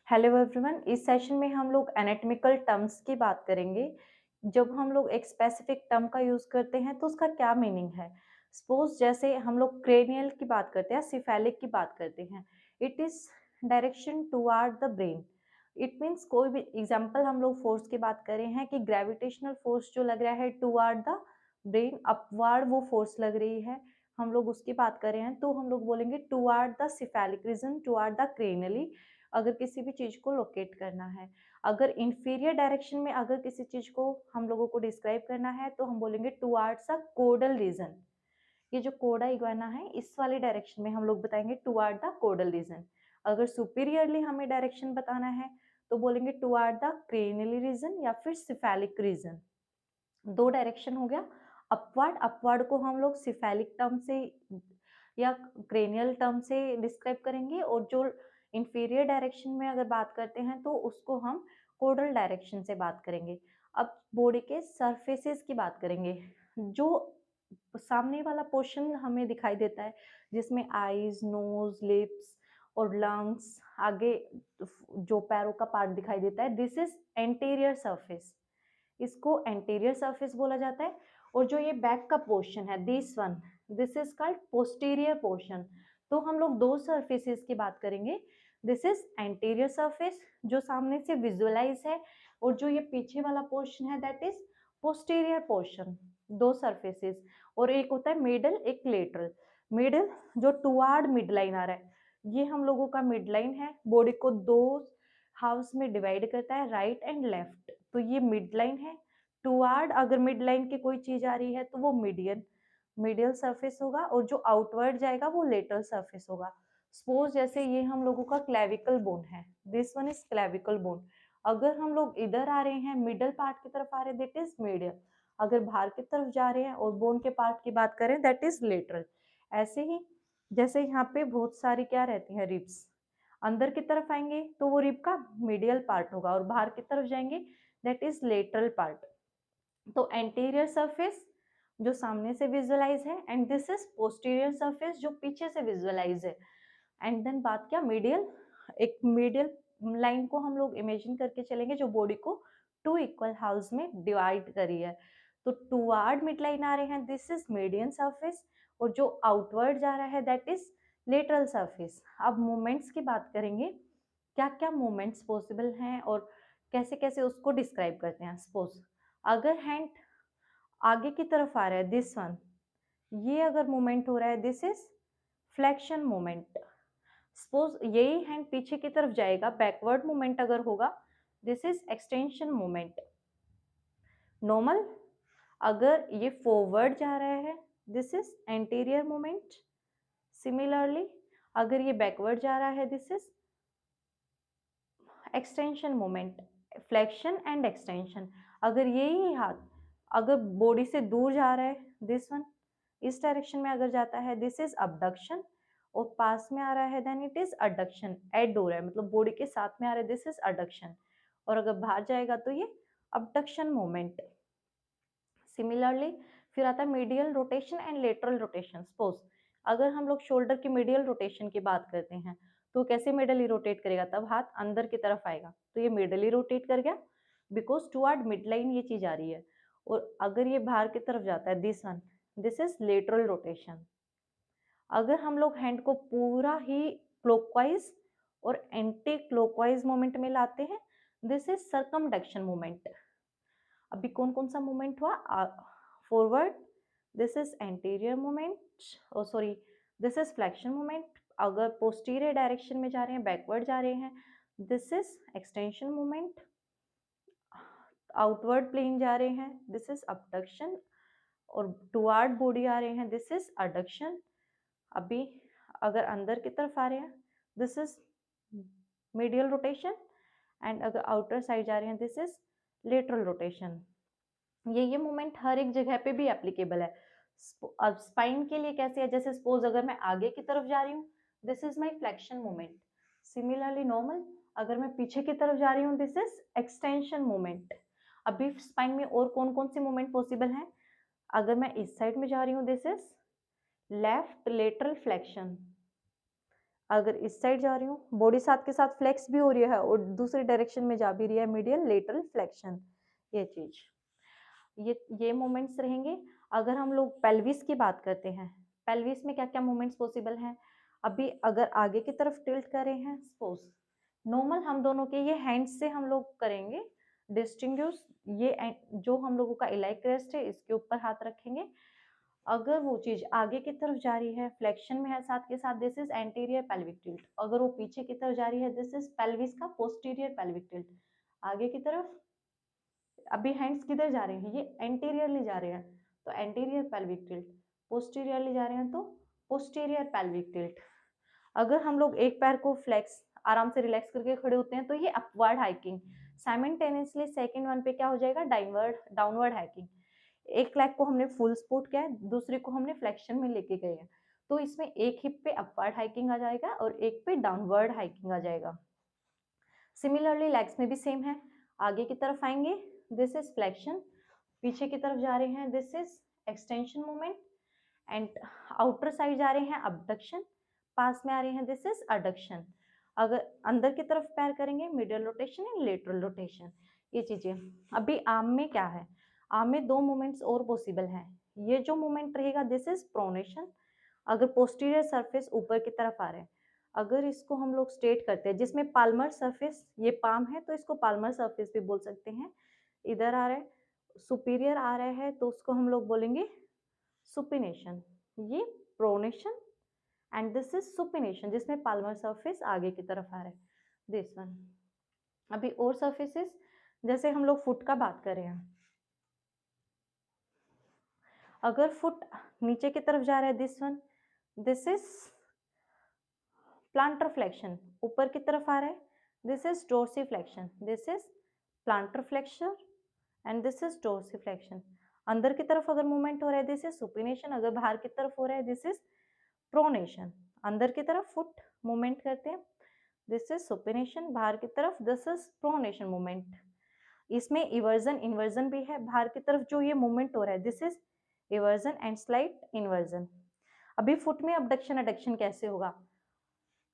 Hello everyone, इस session में हम लोग एनाटॉमिकल टर्म्स की बात करेंगे। जब हम लोग एक स्पेसिफिक टर्म का यूज करते हैं तो उसका क्या मीनिंग है। सपोज जैसे हम लोग क्रेनियल की बात करते हैं, सिफेलिक की बात करते हैं। It is direction toward the brain. It means कोई भी एग्जांपल हम लोग फोर्स की बात कर रहे हैं कि ग्रेविटेशनल फोर्स जो लग रहा है टुवर्ड द ब्रेन, अपवर्ड वो फोर्स लग रही है, हम लोग उसकी बात कर रहे हैं तो हम लोग बोलेंगे toward the cephalic region, toward the cranially. अगर किसी भी चीज को लोकेट करना है, अगर इंफीरियर डायरेक्शन में अगर किसी चीज को हम लोगों को डिस्क्राइब करना है तो हम बोलेंगे टुवर्ड्स अ कोडल रीजन। ये जो कोडा इग्वाना है इस वाले डायरेक्शन में हम लोग बताएंगे टुवर्ड द कोडल रीजन। अगर सुपीरियरली हमें डायरेक्शन बताना है तो बोलेंगे टुवर्ड द क्रेनियली रीजन या फिर सिफेलिक रीजन। दो डायरेक्शन हो गया। अपवर्ड, अपवर्ड को हम लोग सिफेलिक टर्म से या क्रेनियल टर्म से डिस्क्राइब करेंगे, और जो इंफीरियर डायरेक्शन में अगर बात करते हैं तो उसको हम कोडल डायरेक्शन से बात करेंगे। अब बॉडी के सरफेसेस की बात करेंगे। जो सामने वाला पोर्शन हमें दिखाई देता है जिसमें आईज, नोज, लिप्स और लंग्स, आगे जो पैरों का पार्ट दिखाई देता है, दिस इज एंटीरियर सरफेस। इसको एंटीरियर सरफेस बोला जाता है। और जो ये बैक का पोर्शन है, this is called posterior portion. तो हम लोग दो सरफेसेस की बात करेंगे। दिस इज एंटीरियर सरफेस जो सामने से विजुअलाइज है, और जो ये पीछे वाला पोर्शन है दैट इज पोस्टीरियर पोर्शन। दो सरफेसेस। और एक होता है मिडल, एक लेटरल। मिडल जो टुवार्ड मिड लाइन आ रहा है, ये हम लोगों का मिड लाइन है। बॉडी को दो हाउस में डिवाइड करता है, राइट एंड लेफ्ट। तो ये मिड लाइन है। टुवार्ड अगर मिड लाइन की कोई चीज आ रही है तो वो मीडियल सरफेस होगा, और जो आउटवर्ड जाएगा वो लेटरल सरफेस होगा। सपोज जैसे ये हम लोगों का क्लेविकल बोन है, this one is clavicle bone. अगर हम लोग इधर आ रहे हैं, मिडल पार्ट की तरफ आ रहे हैं, दैट इज मीडियल। अगर बाहर की तरफ जा रहे हैं और बोन के पार्ट की बात करें दैट इज लेटरल। ऐसे ही जैसे यहाँ पे बहुत सारी क्या रहती हैं, रिब्स। अंदर की तरफ आएंगे तो वो रिब का मीडियल पार्ट होगा, और बाहर की तरफ जाएंगे दैट इज लेटरल पार्ट। तो एंटीरियर सरफेस जो सामने से विजुअलाइज है, and this is posterior surface जो पीछे से विजुअलाइज है। एंड देन बात क्या, मीडियल। एक मीडियल लाइन को हम लोग इमेजिन करके चलेंगे जो बॉडी को टू इक्वल हाउस में डिवाइड करी है। तो टूवार्ड मिड लाइन आ रहे हैं, दिस इज मीडियन सरफेस। और जो आउटवर्ड जा रहा है दैट इज लेटरल सरफेस। अब मूवमेंट्स की बात करेंगे, क्या क्या मूवमेंट्स पॉसिबल हैं और कैसे कैसे उसको डिस्क्राइब करते हैं। सपोज अगर हैंड आगे की तरफ आ रहा है, दिस वन, ये अगर मूवमेंट हो रहा है, this is flexion movement. Suppose यही हैंड पीछे की तरफ जाएगा, बैकवर्ड मूवमेंट अगर होगा, this is extension movement. Normal अगर ये फॉरवर्ड जा रहा है, this is anterior movement. Similarly अगर ये बैकवर्ड जा रहा है, this is extension movement. Flexion and extension. अगर यही हाथ अगर बॉडी से दूर जा रहा है, दिस वन इस डायरेक्शन में अगर जाता है, दिस इज अबडक्शन। और पास में आ रहा है then it is adduction. Add हो रहा है मतलब बॉडी के साथ में आ रहा है, दिस इज अडक्शन। और अगर बाहर जाएगा तो ये अबडक्शन मूवमेंट। सिमिलरली फिर आता है medial rotation and lateral rotation. Suppose अगर हम लोग शोल्डर की मीडियल रोटेशन की बात करते हैं तो कैसे मिडली रोटेट करेगा, तब हाथ अंदर की तरफ आएगा तो ये मिडली रोटेट कर गया, बिकॉज टुवर्ड मिड लाइन ये चीज आ रही है। और अगर ये बाहर की तरफ जाता है, this one, this is lateral rotation. अगर हम लोग हैंड को पूरा ही क्लॉकवाइज और एंटी क्लॉकवाइज मोमेंट में लाते हैं, दिस इज सर्कमडक्शन मोमेंट। अभी कौन कौन सा मूवमेंट हुआ, forward, this is anterior movement, oh sorry, this is flexion movement. अगर पोस्टीरियर डायरेक्शन में जा रहे हैं, बैकवर्ड जा रहे हैं, this is extension movement. Outward plane जा रहे हैं, दिस इज अबडक्शन। और टुवार्ड बॉडी आ रहे हैं, दिस इज अडक्शन। अभी अगर अंदर की तरफ आ रहे हैं, this is medial rotation. And अगर आउटर साइड जा रहे हैं, दिस इज लेटरल रोटेशन। ये मूवमेंट हर एक जगह पे भी एप्लीकेबल है। अब स्पाइन के लिए कैसे है, जैसे सपोज अगर मैं आगे की तरफ जा रही हूँ, this is my flexion movement. Similarly normal अगर मैं पीछे की तरफ जा रही हूँ, दिस इज एक्सटेंशन मूवमेंट। अभी स्पाइन में और कौन कौन सी मूवमेंट पॉसिबल है, अगर मैं इस साइड में जा रही हूँ, this is left lateral flexion. अगर इस साइड जा रही हूँ, बॉडी साथ के साथ फ्लेक्स भी हो रही है और दूसरी डायरेक्शन में जा भी रही है, मीडियल लेटरल फ्लेक्शन, ये चीज़। ये मूवमेंट्स रहेंगे। अगर हम लोग पेल्विस की बात करते हैं, पेल्विस में क्या-क्या मूवमेंट्स पॉसिबल हैं? अभी अगर आगे की तरफ टिल्ट कर रहे हैं, सपोज़ नॉर्मल हम दोनों के ये हैंड्स से हम लोग करेंगे डिस्टिंग्विश, ये जो हम लोगों का इलाइक क्रेस्ट है, इसके ऊपर हाथ रखेंगे। अगर वो चीज़ आगे की तरफ जा रही है, फ्लेक्शन में है साथ के साथ, this is anterior pelvic tilt. अगर वो पीछे की तरफ जा रही है, दिस इज़ पेल्विस का पोस्टीरियर पेल्विक टिल्ट। आगे की तरफ, अभी हैंड्स किधर जा रहे हैं? ये एंटीरियरली जा रहे हैं, तो एंटीरियर पेल्विक टिल्ट। पोस्टीरियरली जा रहे हैं तो पोस्टीरियर पेल्विक टिल्ट। अगर हम लोग एक पैर को फ्लेक्स आराम से रिलैक्स करके खड़े होते हैं तो ये upward hiking. Simultaneously second one पे क्या हो जाएगा? Downward downward hiking. एक लेग को हमने फुल सपोर्ट किया है, दूसरे को हमने फ्लेक्शन में लेके गए हैं, तो इसमें एक हिप पे अपवर्ड हाइकिंग आ जाएगा और एक पे डाउनवर्ड हाइकिंग आ जाएगा। सिमिलरली लेग्स में भी सेम है। आगे की तरफ आएंगे, दिस इज फ्लेक्शन। पीछे की तरफ जा रहे हैं, this is extension movement. And outer side जा रहे हैं, अबडक्शन। पास में आ रहे हैं, दिस इज अडक्शन। अगर अंदर की तरफ पैर करेंगे, medial rotation and lateral rotation, ये चीजें। अभी आर्म में क्या है? आर्म में दो मूवमेंट्स और पॉसिबल हैं। ये जो मूवमेंट रहेगा, दिस इज प्रोनेशन। अगर पोस्टीरियर सरफेस ऊपर की तरफ आ रहे हैं, अगर इसको हम लोग स्ट्रेट करते हैं, जिसमें पाल्मर सरफेस, ये पाम है तो इसको पाल्मर सरफेस भी बोल सकते हैं। इधर आ रहा है, सुपीरियर आ रहा है तो उसको हम लोग बोलेंगे सुपिनेशन। ये pronation and this is supination, जिसमें पाल्मर सरफेस आगे की तरफ आ रहा है, दिस वन। अभी और सरफेसेस, जैसे हम लोग फुट का बात कर रहे हैं, अगर फुट नीचे की तरफ जा रहा है, this one, this is plantar flexion. ऊपर की तरफ आ रहा है, this is dorsiflexion. This is plantar flexion and this is dorsiflexion. अंदर की तरफ अगर मूवमेंट हो रहा है, दिस इज सुपिनेशन। अगर बाहर की तरफ हो रहा है, दिस इज प्रोनेशन। अंदर की तरफ फुट मूवमेंट करते हैं, दिस इज सुपिनेशन। बाहर की तरफ, दिस इज प्रोनेशन मूवमेंट। इसमें इवर्जन इन्वर्जन भी है। बाहर की तरफ जो ये मूवमेंट हो रहा है, this is eversion and slight inversion. अभी फुट में अबडक्शन एडक्शन कैसे होगा?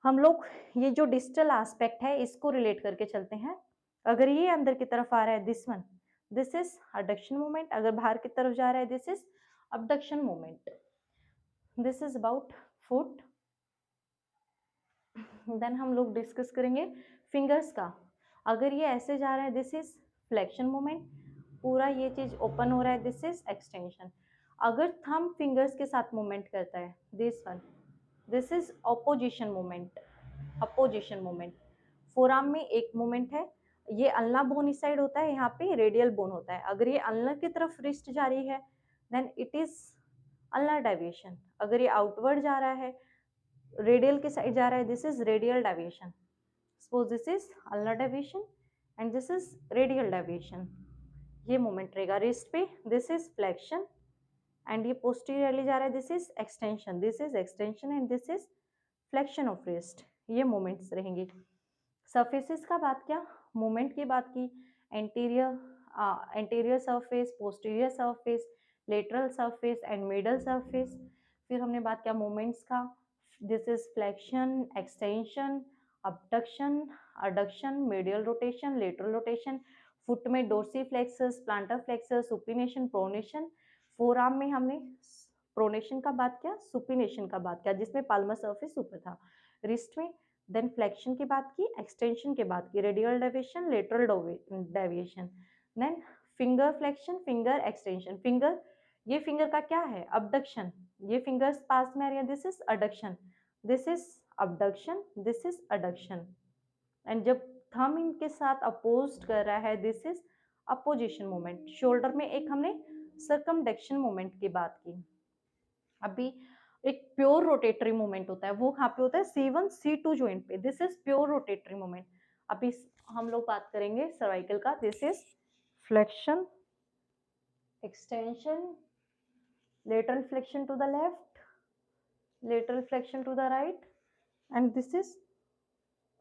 हम लोग ये जो डिस्टल एस्पेक्ट है, इसको रिलेट करके चलते हैं। अगर ये अंदर की तरफ आ रहा है, this one, this is adduction movement. अगर बाहर की तरफ जा रहा है, this is abduction movement. This is about foot. Then हम लोग डिस्कस करेंगे फिंगर्स का। अगर ये ऐसे जा रहा है, दिस इज फ्लेक्शन मूवमेंट। पूरा ये चीज ओपन हो रहा है, दिस इज एक्सटेंशन। अगर थंब फिंगर्स के साथ मूवमेंट करता है, this one, this is opposition movement. Opposition movement. Forearm में एक मूवमेंट है, ये अल्ना बोन इस साइड होता है, यहाँ पे रेडियल बोन होता है। अगर ये अल्ना की तरफ रिस्ट जा रही है, then it is ulnar deviation. अगर ये आउटवर्ड जा रहा है, रेडियल के साइड जा रहा है, this is radial deviation. Suppose this is ulnar deviation and this is radial deviation. ये मूवमेंट रहेगा रिस्ट पे, दिस इज फ्लेक्शन एंड ये पोस्टीरियरली जा रहा है, this is extension. This is extension and this is flexion of wrist. ये movements रहेंगे। Surfaces का बात किया, मूवमेंट की बात की, anterior surface, posterior surface, lateral surface and middle surface. फिर हमने बात किया मूवमेंट्स का, this is flexion, extension, abduction, adduction, medial rotation, lateral rotation. Foot में dorsiflexes, plantar flexes, supination, pronation. Forearm में हमने प्रोनेशन का बात किया, सुपिनेशन का बात किया, जिसमें पाल्मर सरफेस ऊपर था। रिस्ट में देन फ्लेक्शन की बात की, एक्सटेंशन की बात की, radial deviation, lateral deviation. Then finger flexion, finger extension. Finger, ये फिंगर का क्या है? अबडक्शन। ये फिंगर्स पास में आ रही है, this is adduction, this is abduction, this is adduction. And जब थंब इनके साथ अपोज्ड कर रहा है, this is opposition movement. Shoulder में एक हमने सर्कमडक्शन मूवमेंट की बात की। अभी एक प्योर रोटेटरी मूवमेंट होता है, वो कहाँ पे होता है? C1 C2 जॉइंट पे, this is pure rotatory movement. अभी हम लोग बात करेंगे सर्वाइकल का, this is flexion, extension, lateral flexion to the left, lateral flexion to the right and this is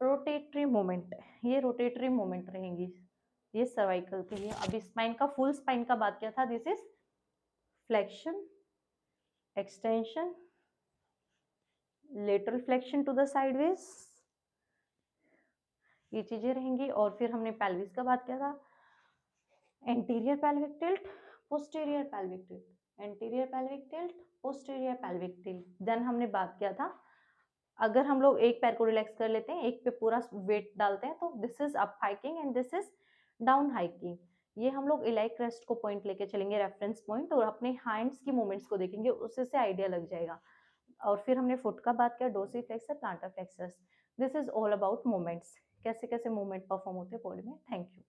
rotatory movement. ये रोटेटरी मूवमेंट रहेंगी ये सर्वाइकल के लिए। अभी स्पाइन का, फुल स्पाइन का बात किया था, this is flexion, extension, lateral flexion to the sideways, ये चीजें रहेंगी। और फिर हमने पेल्विस का बात किया था, anterior pelvic tilt, posterior pelvic tilt, anterior pelvic tilt, posterior pelvic tilt. Then हमने बात किया था, अगर हम लोग एक पैर को रिलैक्स कर लेते हैं, एक पे पूरा वेट डालते हैं, तो this is up hiking and this is down hiking. ये हम लोग इलाइक क्रेस्ट को पॉइंट लेके चलेंगे, रेफरेंस पॉइंट, और अपने हैंड्स की मूवमेंट्स को देखेंगे, उससे से आइडिया लग जाएगा। और फिर हमने फुट का बात किया, dorsiflexor, plantar flexes. This is all about movements, कैसे कैसे मूवमेंट परफॉर्म होते हैं बॉडी में। Thank you.